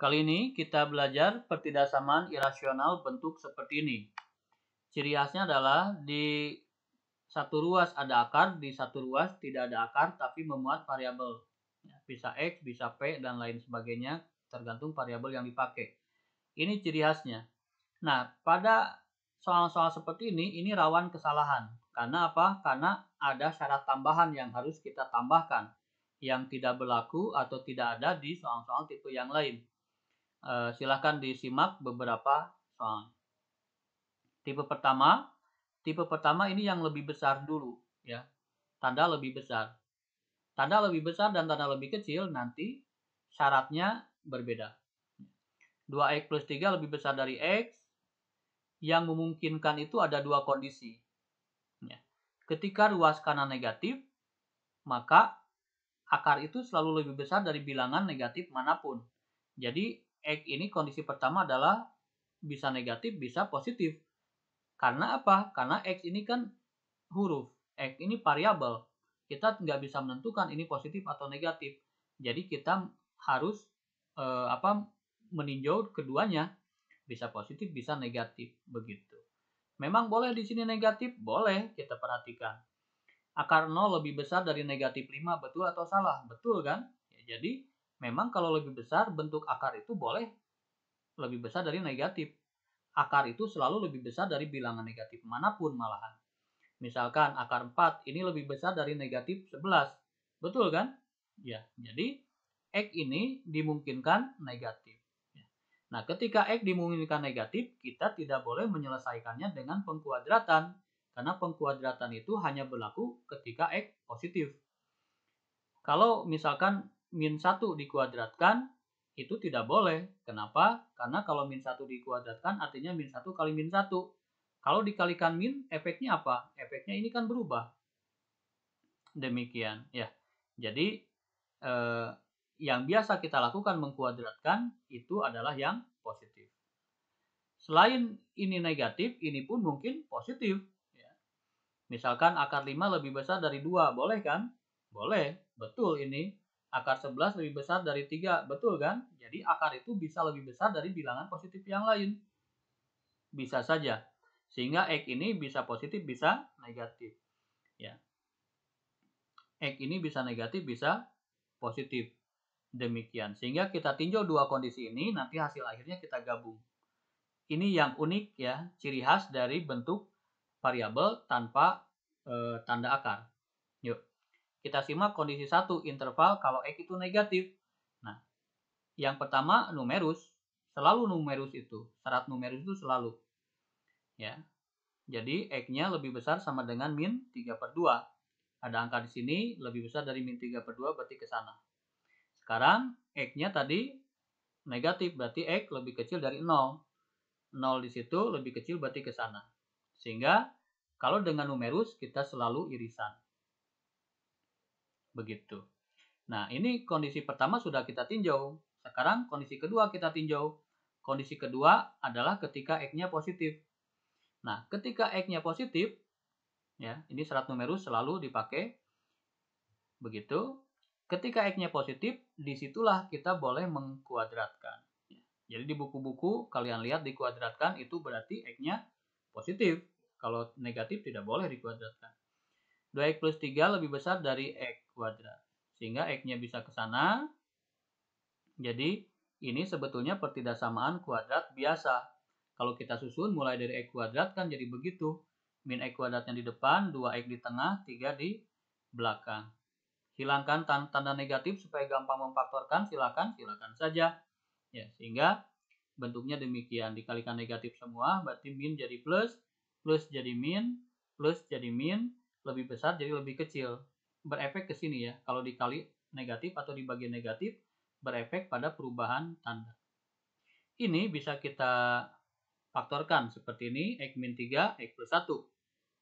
Kali ini kita belajar pertidaksamaan irasional bentuk seperti ini. Ciri khasnya adalah di satu ruas ada akar, di satu ruas tidak ada akar tapi memuat variabel. Bisa X, bisa P, dan lain sebagainya tergantung variabel yang dipakai. Ini ciri khasnya. Nah, pada soal-soal seperti ini rawan kesalahan. Karena apa? Karena ada syarat tambahan yang harus kita tambahkan yang tidak berlaku atau tidak ada di soal-soal tipe yang lain. Silahkan disimak beberapa soal. Tipe pertama ini yang lebih besar dulu, ya. Tanda lebih besar. Tanda lebih besar dan tanda lebih kecil nanti syaratnya berbeda. 2x plus 3 lebih besar dari x. Yang memungkinkan itu ada dua kondisi. Ya. Ketika ruas kanan negatif, maka akar itu selalu lebih besar dari bilangan negatif manapun. Jadi X ini kondisi pertama adalah bisa negatif, bisa positif. Karena apa? Karena X ini kan huruf. X ini variabel. Kita nggak bisa menentukan ini positif atau negatif. Jadi kita harus meninjau keduanya. Bisa positif, bisa negatif. Begitu. Memang boleh di sini negatif? Boleh, kita perhatikan. Akar 0 lebih besar dari negatif 5, betul atau salah? Betul kan? Ya, jadi memang kalau lebih besar, bentuk akar itu boleh lebih besar dari negatif. Akar itu selalu lebih besar dari bilangan negatif manapun malahan. Misalkan akar 4 ini lebih besar dari negatif 11. Betul kan? Ya, jadi X ini dimungkinkan negatif. Nah, ketika X dimungkinkan negatif, kita tidak boleh menyelesaikannya dengan pengkuadratan. Karena pengkuadratan itu hanya berlaku ketika X positif. Kalau misalkan min 1 dikuadratkan, itu tidak boleh. Kenapa? Karena kalau min 1 dikuadratkan artinya min 1 kali min 1. Kalau dikalikan min, efeknya apa? Efeknya ini kan berubah. Demikian. Ya. Jadi, yang biasa kita lakukan mengkuadratkan itu adalah yang positif. Selain ini negatif, ini pun mungkin positif. Ya. Misalkan akar 5 lebih besar dari 2, boleh kan? Boleh, betul ini. Akar 11 lebih besar dari 3, betul kan? Jadi akar itu bisa lebih besar dari bilangan positif yang lain. Bisa saja. Sehingga X ini bisa positif, bisa negatif. Ya. X ini bisa negatif, bisa positif. Demikian. Sehingga kita tinjau dua kondisi ini, nanti hasil akhirnya kita gabung. Ini yang unik ya, ciri khas dari bentuk variabel tanpa tanda akar. Yuk, kita simak kondisi 1 interval kalau X itu negatif. Nah, yang pertama numerus, selalu numerus itu, syarat numerus itu selalu. Ya, jadi X-nya lebih besar sama dengan min 3/2. Ada angka di sini lebih besar dari min 3/2 berarti ke sana. Sekarang X-nya tadi negatif berarti X lebih kecil dari 0. 0 di situ lebih kecil berarti ke sana. Sehingga kalau dengan numerus kita selalu irisan. Begitu. Nah, ini kondisi pertama sudah kita tinjau. Sekarang kondisi kedua kita tinjau. Kondisi kedua adalah ketika X-nya positif. Nah, ketika X-nya positif, ya, ini syarat numerus selalu dipakai. Begitu. Ketika X-nya positif, disitulah kita boleh mengkuadratkan. Jadi di buku-buku kalian lihat dikuadratkan itu berarti X-nya positif. Kalau negatif tidak boleh dikuadratkan. 2x plus 3 lebih besar dari X kuadrat. Sehingga X-nya bisa ke sana. Jadi ini sebetulnya pertidaksamaan kuadrat biasa. Kalau kita susun mulai dari X kuadrat kan jadi begitu. Min X kuadratnya di depan, 2x di tengah, 3 di belakang. Hilangkan tanda negatif supaya gampang memfaktorkan, silakan saja. Ya, sehingga bentuknya demikian, dikalikan negatif semua, berarti min jadi plus, plus jadi min, plus jadi min, lebih besar jadi lebih kecil. Berefek ke sini ya, kalau dikali negatif atau dibagi negatif, berefek pada perubahan tanda. Ini bisa kita faktorkan seperti ini, X min 3, X plus 1.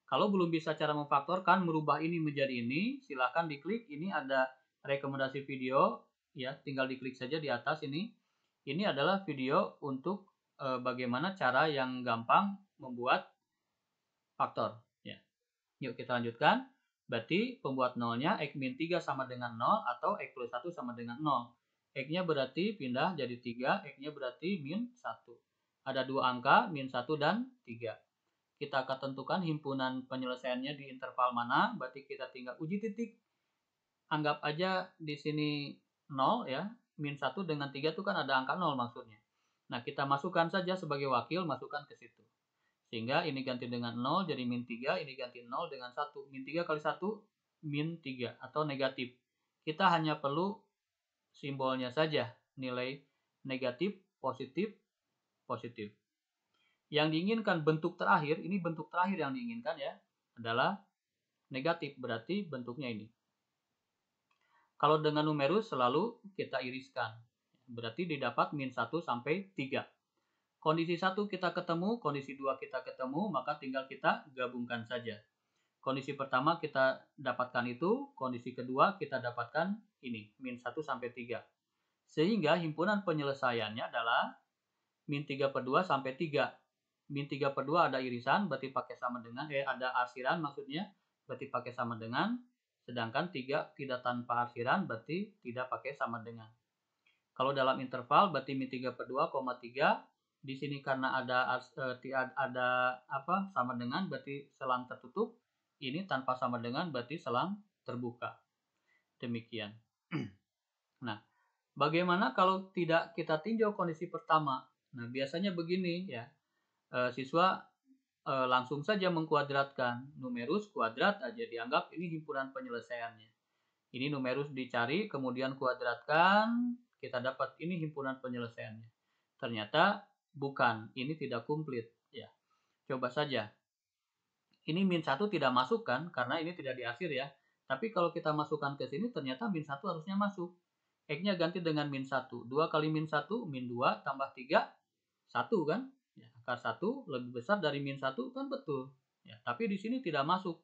Kalau belum bisa cara memfaktorkan, merubah ini menjadi ini, silahkan diklik, ini ada rekomendasi video, ya tinggal diklik saja di atas ini. Ini adalah video untuk bagaimana cara yang gampang membuat faktor. Ya. Yuk kita lanjutkan. Berarti pembuat nolnya X min 3 sama dengan 0 atau X plus 1 sama dengan 0. X-nya berarti pindah jadi 3, X-nya berarti min 1. Ada dua angka, min 1 dan 3. Kita akan tentukan himpunan penyelesaiannya di interval mana, berarti kita tinggal uji titik. Anggap aja di sini 0 ya, min 1 dengan 3 itu kan ada angka 0 maksudnya. Nah, kita masukkan saja sebagai wakil, masukkan ke situ. Sehingga ini ganti dengan 0 jadi min 3, ini ganti 0 dengan 1. Min 3 kali 1, min 3 atau negatif. Kita hanya perlu simbolnya saja, nilai negatif, positif, positif. Yang diinginkan bentuk terakhir, ini bentuk terakhir yang diinginkan ya, adalah negatif, berarti bentuknya ini. Kalau dengan numerus selalu kita iriskan, berarti didapat min 1 sampai 3. Kondisi 1 kita ketemu, kondisi 2 kita ketemu, maka tinggal kita gabungkan saja. Kondisi pertama kita dapatkan itu, kondisi kedua kita dapatkan ini, min 1 sampai 3. Sehingga himpunan penyelesaiannya adalah min 3 per 2 sampai 3. Min 3 per 2 ada irisan, berarti pakai sama dengan, ada arsiran maksudnya, berarti pakai sama dengan, sedangkan 3 tidak tanpa arsiran, berarti tidak pakai sama dengan. Kalau dalam interval, berarti min 3 per 2, 3, di sini karena ada sama dengan, berarti selang tertutup, ini tanpa sama dengan, berarti selang terbuka. Demikian. Nah, bagaimana kalau tidak kita tinjau kondisi pertama? Nah, biasanya begini ya, siswa langsung saja mengkuadratkan. Numerus kuadrat aja, dianggap ini himpunan penyelesaiannya. Ini numerus dicari, kemudian kuadratkan, kita dapat ini himpunan penyelesaiannya. Ternyata bukan, ini tidak komplit. Ya, coba saja. Ini min 1 tidak masuk kan, karena ini tidak diakhir ya. Tapi kalau kita masukkan ke sini, ternyata min 1 harusnya masuk. X-nya ganti dengan min 1. 2 kali min 1, min 2 tambah 3, 1 kan? Ya, akar 1 lebih besar dari min 1 kan betul. Ya, tapi di sini tidak masuk.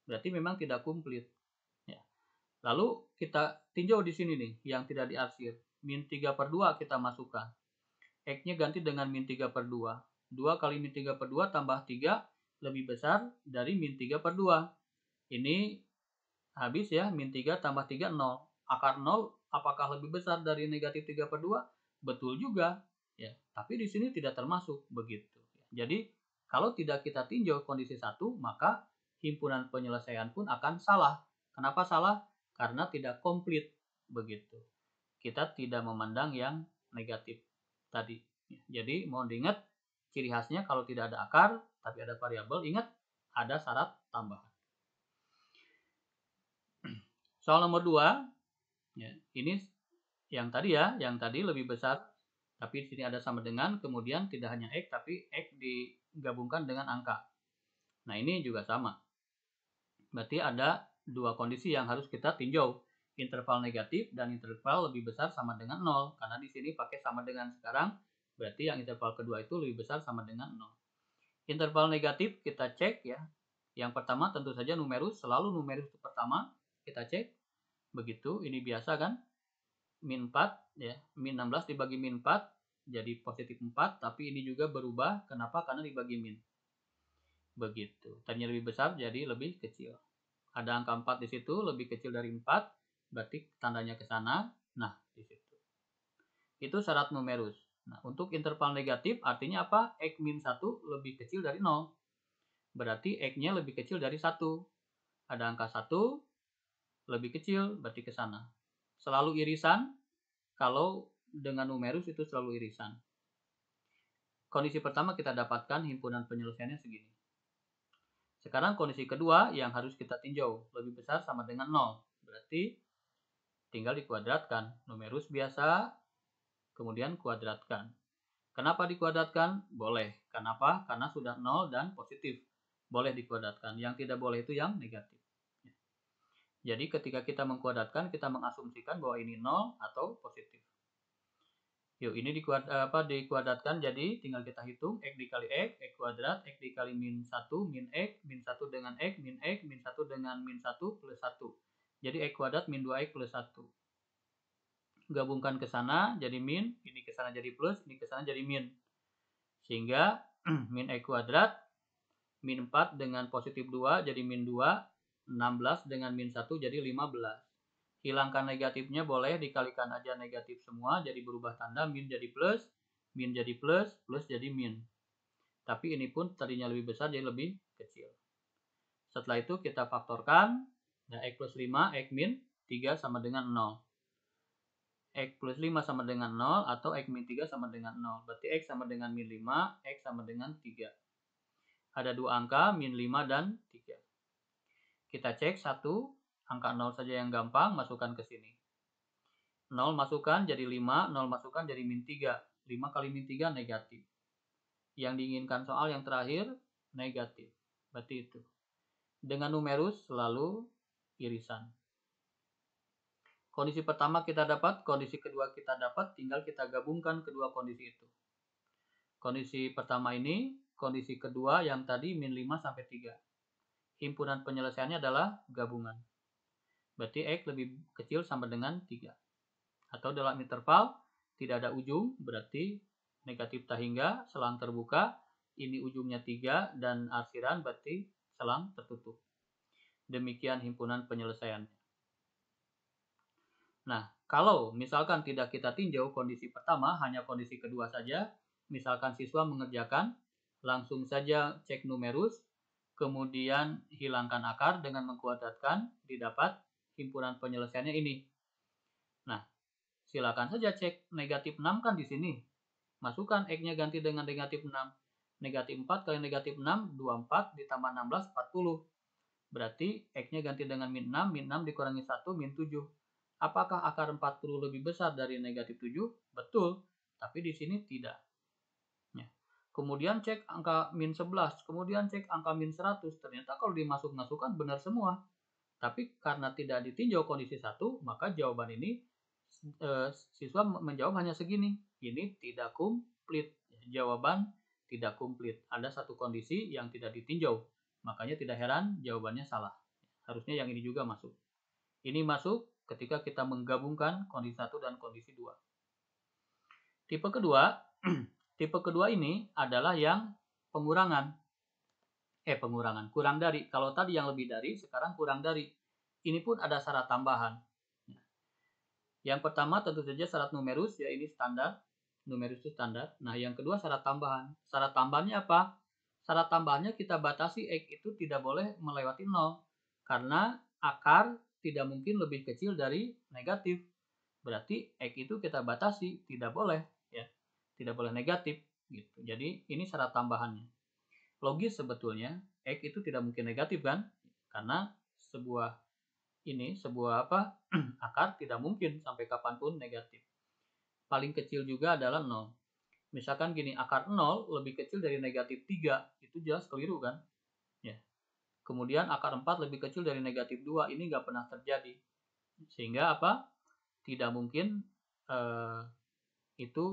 Berarti memang tidak komplit. Ya. Lalu kita tinjau di sini nih, yang tidak diarsir. Min 3 per 2 kita masukkan. X-nya ganti dengan min 3 per 2. 2 kali min 3 per 2 tambah 3 lebih besar dari min 3 per 2. Ini habis ya, min 3 tambah 3, 0. Akar 0 apakah lebih besar dari negatif 3 per 2? Betul juga. Ya, tapi di sini tidak termasuk begitu. Jadi, kalau tidak kita tinjau kondisi 1, maka himpunan penyelesaian pun akan salah. Kenapa salah? Karena tidak komplit begitu. Kita tidak memandang yang negatif tadi. Jadi, mohon diingat ciri khasnya kalau tidak ada akar, tapi ada variabel, ingat ada syarat tambahan. Soal nomor 2, ya, ini yang tadi lebih besar, tapi di sini ada sama dengan, kemudian tidak hanya X, tapi X digabungkan dengan angka. Nah, ini juga sama. Berarti ada dua kondisi yang harus kita tinjau, interval negatif dan interval lebih besar sama dengan 0, karena di sini pakai sama dengan sekarang, berarti yang interval kedua itu lebih besar sama dengan 0. Interval negatif kita cek ya. Yang pertama tentu saja numerus, selalu numerus itu pertama, kita cek. Begitu, ini biasa kan? Min 4 ya, min 16 dibagi min 4 jadi positif 4, tapi ini juga berubah. Kenapa? Karena dibagi min. Begitu. Tadinya lebih besar jadi lebih kecil. Ada angka 4 di situ, lebih kecil dari 4, berarti tandanya ke sana. Nah, di situ. Itu syarat numerus. Nah, untuk interval negatif artinya apa? X min 1 lebih kecil dari 0. Berarti X-nya lebih kecil dari 1. Ada angka 1 lebih kecil, berarti ke sana. Selalu irisan, kalau dengan numerus itu selalu irisan. Kondisi pertama kita dapatkan himpunan penyelesaiannya segini. Sekarang kondisi kedua yang harus kita tinjau, lebih besar sama dengan 0. Berarti tinggal dikuadratkan. Numerus biasa, kemudian kuadratkan. Kenapa dikuadratkan? Boleh. Kenapa? Karena sudah 0 dan positif. Boleh dikuadratkan. Yang tidak boleh itu yang negatif. Jadi ketika kita mengkuadratkan, kita mengasumsikan bahwa ini 0 atau positif. Yuk, ini dikuadratkan, jadi tinggal kita hitung X dikali X kuadrat, X dikali min 1, min 1 dengan X, min 1 dengan min 1 plus 1. Jadi X kuadrat min 2X plus 1. Gabungkan ke sana jadi min, ini ke sana jadi plus, ini ke sana jadi min. Sehingga min X kuadrat, min 4 dengan positif 2 jadi min 2, 16 dengan min 1 jadi 15. Hilangkan negatifnya boleh, dikalikan aja negatif semua, jadi berubah tanda, min jadi plus, plus jadi min. Tapi ini pun tadinya lebih besar, jadi lebih kecil. Setelah itu kita faktorkan, nah X plus 5, X min 3 sama dengan 0. X plus 5 sama dengan 0 atau X min 3 sama dengan 0. Berarti X sama dengan min 5, X sama dengan 3. Ada dua angka, min 5 dan 3. Kita cek satu, angka 0 saja yang gampang, masukkan ke sini. 0 masukkan jadi 5, 0 masukkan jadi min 3. 5 kali min 3 negatif. Yang diinginkan soal yang terakhir, negatif. Berarti itu. Dengan numerus selalu irisan. Kondisi pertama kita dapat, kondisi kedua kita dapat, tinggal kita gabungkan kedua kondisi itu. Kondisi pertama ini, kondisi kedua yang tadi min 5 sampai 3. Himpunan penyelesaiannya adalah gabungan. Berarti X lebih kecil sama dengan 3. Atau dalam interval tidak ada ujung, berarti negatif tak hingga, selang terbuka, ini ujungnya 3 dan arsiran berarti selang tertutup. Demikian himpunan penyelesaiannya. Nah, kalau misalkan tidak kita tinjau kondisi pertama, hanya kondisi kedua saja, misalkan siswa mengerjakan, langsung saja cek numerus, kemudian hilangkan akar dengan mengkuadratkan, didapat himpunan penyelesaiannya ini. Nah, silakan saja cek negatif 6 kan di sini. Masukkan X-nya ganti dengan negatif 6. Negatif 4 kali negatif 6, 24 ditambah 16, 40. Berarti X-nya ganti dengan min 6 dikurangi 1, min 7. Apakah akar 40 lebih besar dari negatif 7? Betul, tapi di sini tidak. Ya. Kemudian cek angka min 11, kemudian cek angka min 100. Ternyata kalau dimasuk-masukkan benar semua. Tapi karena tidak ditinjau kondisi 1, maka jawaban ini siswa menjawab hanya segini. Ini tidak komplit. Jawaban tidak komplit. Ada satu kondisi yang tidak ditinjau. Makanya tidak heran jawabannya salah. Harusnya yang ini juga masuk. Ini masuk ketika kita menggabungkan kondisi 1 dan kondisi 2. Tipe kedua ini adalah yang pengurangan. Kurang dari. Kalau tadi yang lebih dari, sekarang kurang dari. Ini pun ada syarat tambahan. Yang pertama tentu saja syarat numerus, ya ini standar. Numerus itu standar. Nah, yang kedua syarat tambahan. Syarat tambahannya apa? Syarat tambahannya kita batasi X itu tidak boleh melewati 0. Karena akar tidak mungkin lebih kecil dari negatif. Berarti X itu kita batasi, tidak boleh. Ya, tidak boleh negatif. Gitu. Jadi ini syarat tambahannya. Logis sebetulnya, X itu tidak mungkin negatif kan? Karena sebuah akar tidak mungkin sampai kapanpun negatif. Paling kecil juga adalah 0. Misalkan gini, akar 0 lebih kecil dari negatif 3, itu jelas keliru kan? Ya. Kemudian akar 4 lebih kecil dari negatif 2, ini nggak pernah terjadi. Sehingga apa? Tidak mungkin itu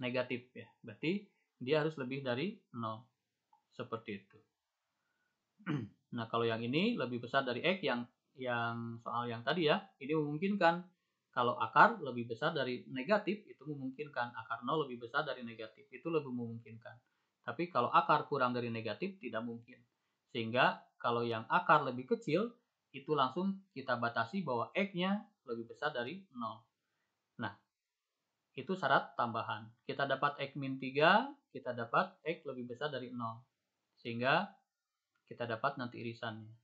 negatif ya. Berarti dia harus lebih dari 0. Seperti itu. Nah, kalau yang ini lebih besar dari X, yang soal yang tadi ya, ini memungkinkan. Kalau akar lebih besar dari negatif, itu memungkinkan. Akar 0 lebih besar dari negatif, itu lebih memungkinkan. Tapi kalau akar kurang dari negatif, tidak mungkin. Sehingga kalau yang akar lebih kecil, itu langsung kita batasi bahwa X-nya lebih besar dari 0. Nah, itu syarat tambahan. Kita dapat X min 3, kita dapat X lebih besar dari 0. Sehingga kita dapat nanti irisannya.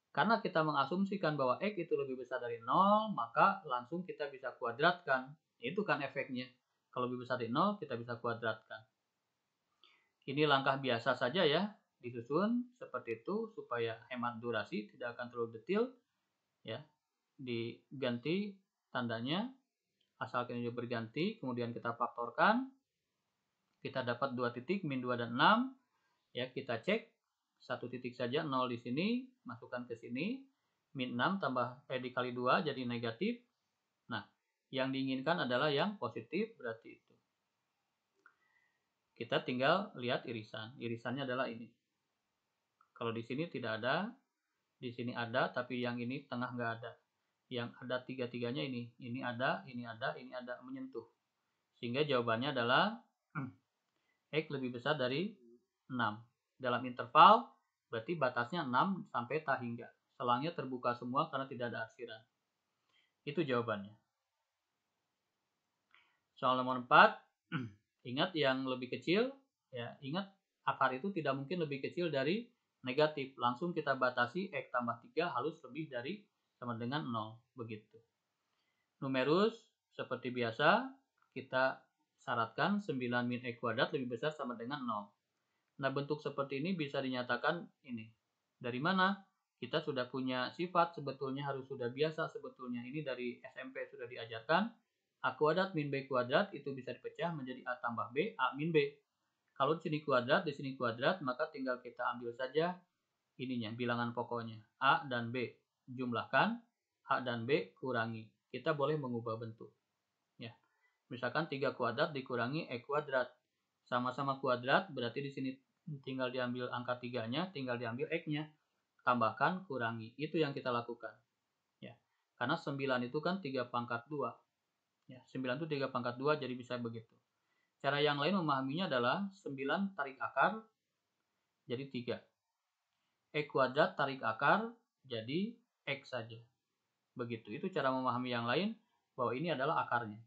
Karena kita mengasumsikan bahwa X itu lebih besar dari 0, maka langsung kita bisa kuadratkan. Itu kan efeknya. Kalau lebih besar dari 0, kita bisa kuadratkan. Ini langkah biasa saja ya, disusun seperti itu supaya hemat durasi, tidak akan terlalu detail. Ya, diganti tandanya, asalkan ini berganti, kemudian kita faktorkan. Kita dapat 2 titik, min 2 dan 6. Ya, kita cek. 1 titik saja, 0 di sini, masukkan ke sini, min 6 dikali 2 jadi negatif. Nah, yang diinginkan adalah yang positif, berarti itu. Kita tinggal lihat irisan. Irisannya adalah ini. Kalau di sini tidak ada, di sini ada, tapi yang ini tengah nggak ada. Yang ada tiga-tiganya ini. Ini ada, menyentuh. Sehingga jawabannya adalah X lebih besar dari 6. Dalam interval berarti batasnya 6 sampai tak hingga. selangnya terbuka semua karena tidak ada arsiran. Itu jawabannya. Soal nomor 4, ingat yang lebih kecil, ya ingat akar itu tidak mungkin lebih kecil dari negatif. Langsung kita batasi X tambah 3 harus lebih dari sama dengan 0. Begitu. Numerus, seperti biasa, kita syaratkan 9 min X kuadrat lebih besar sama dengan 0. Nah, bentuk seperti ini bisa dinyatakan ini. Dari mana? Kita sudah punya sifat, sebetulnya harus sudah biasa sebetulnya. Ini dari SMP sudah diajarkan. A kuadrat min B kuadrat itu bisa dipecah menjadi A tambah B, A min B. Kalau di sini kuadrat, maka tinggal kita ambil saja ininya, bilangan pokoknya. A dan B. Jumlahkan, A dan B kurangi. Kita boleh mengubah bentuk. Ya. Misalkan 3 kuadrat dikurangi E kuadrat. Sama-sama kuadrat, berarti di sini tinggal diambil angka 3-nya, tinggal diambil X-nya. Tambahkan, kurangi. Itu yang kita lakukan. Ya. Karena 9 itu kan 3 pangkat 2. Ya, 9 itu 3 pangkat 2, jadi bisa begitu. Cara yang lain memahaminya adalah 9 tarik akar, jadi 3. X kuadrat tarik akar, jadi X saja. Begitu. Itu cara memahami yang lain, bahwa ini adalah akarnya.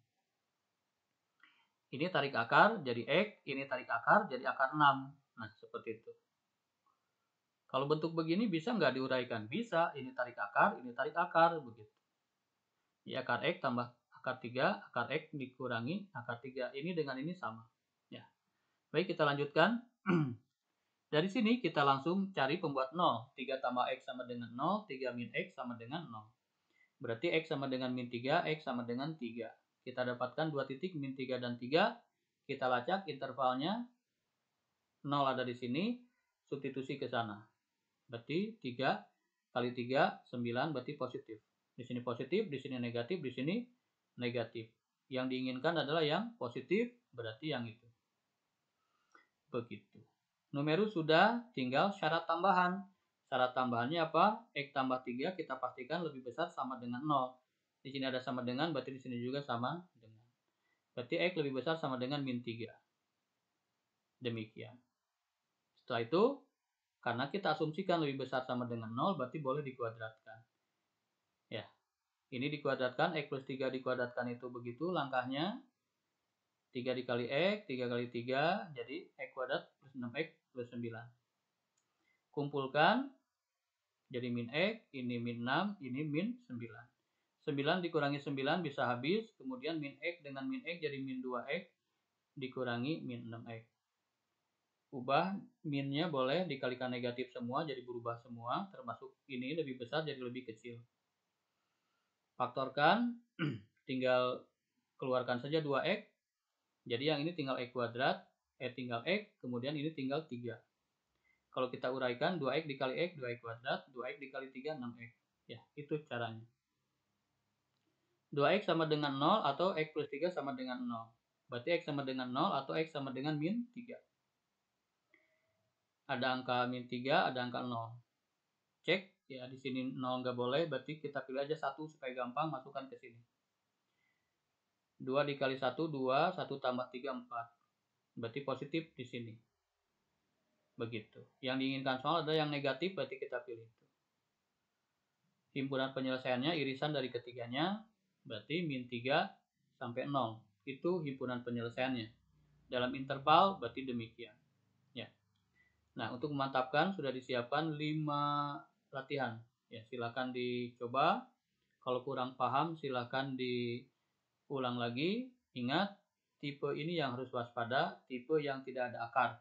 Ini tarik akar, jadi X. Ini tarik akar, jadi akar 6. Nah, seperti itu. Kalau bentuk begini bisa nggak diuraikan? Bisa. Ini tarik akar, begitu. Ya, akar X tambah akar 3, akar X dikurangi akar 3. Ini dengan ini sama. Ya. Baik, kita lanjutkan. Dari sini kita langsung cari pembuat 0. 3 tambah X sama dengan 0, 3 min X sama dengan 0. Berarti X sama dengan min 3, X sama dengan 3. Kita dapatkan 2 titik, min 3 dan 3. Kita lacak intervalnya. 0 ada di sini, substitusi ke sana. Berarti 3 kali 3, 9, berarti positif. Di sini positif, di sini negatif, di sini negatif. Yang diinginkan adalah yang positif, berarti yang itu. Begitu. Numerus sudah, tinggal syarat tambahan. Syarat tambahannya apa? X tambah 3 kita pastikan lebih besar sama dengan 0. Di sini ada sama dengan, berarti di sini juga sama dengan. Berarti X lebih besar sama dengan min 3. Demikian. Setelah itu, karena kita asumsikan lebih besar sama dengan 0, berarti boleh dikuadratkan. Ya, ini dikuadratkan, X plus 3 dikuadratkan itu begitu langkahnya. 3 dikali X, 3 kali 3, jadi X kuadrat plus 6X plus 9. Kumpulkan, jadi min X, ini min 6, ini min 9. 9 dikurangi 9 bisa habis, kemudian min X dengan min X jadi min 2X, dikurangi min 6X. Ubah minnya boleh dikalikan negatif semua, jadi berubah semua, termasuk ini lebih besar jadi lebih kecil. Faktorkan, tinggal keluarkan saja 2X, jadi yang ini tinggal X kuadrat, tinggal X, kemudian ini tinggal 3. Kalau kita uraikan, 2X dikali X, 2X kuadrat, 2X dikali 3, 6X. Ya, itu caranya. 2X sama dengan 0 atau X plus 3 sama dengan 0. Berarti X sama dengan 0 atau X sama dengan min 3. Ada angka min 3, ada angka 0. Cek, ya di sini 0 nggak boleh, berarti kita pilih aja 1 supaya gampang, masukkan ke sini. 2 dikali 1, 2, 1 tambah 3, 4. Berarti positif di sini. Begitu. Yang diinginkan soal adalah yang negatif, berarti kita pilih itu. Himpunan penyelesaiannya, irisan dari ketiganya, berarti min 3 sampai 0. Itu himpunan penyelesaiannya. Dalam interval, berarti demikian. Ya. Nah, untuk memantapkan sudah disiapkan 5 latihan. Ya, silakan dicoba. Kalau kurang paham silakan diulang lagi. Ingat, tipe ini yang harus waspada, tipe yang tidak ada akar.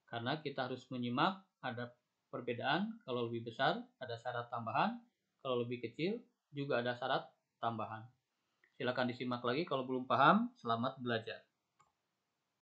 Karena kita harus menyimak, ada perbedaan. Kalau lebih besar ada syarat tambahan, kalau lebih kecil juga ada syarat tambahan. Silakan disimak lagi kalau belum paham. Selamat belajar.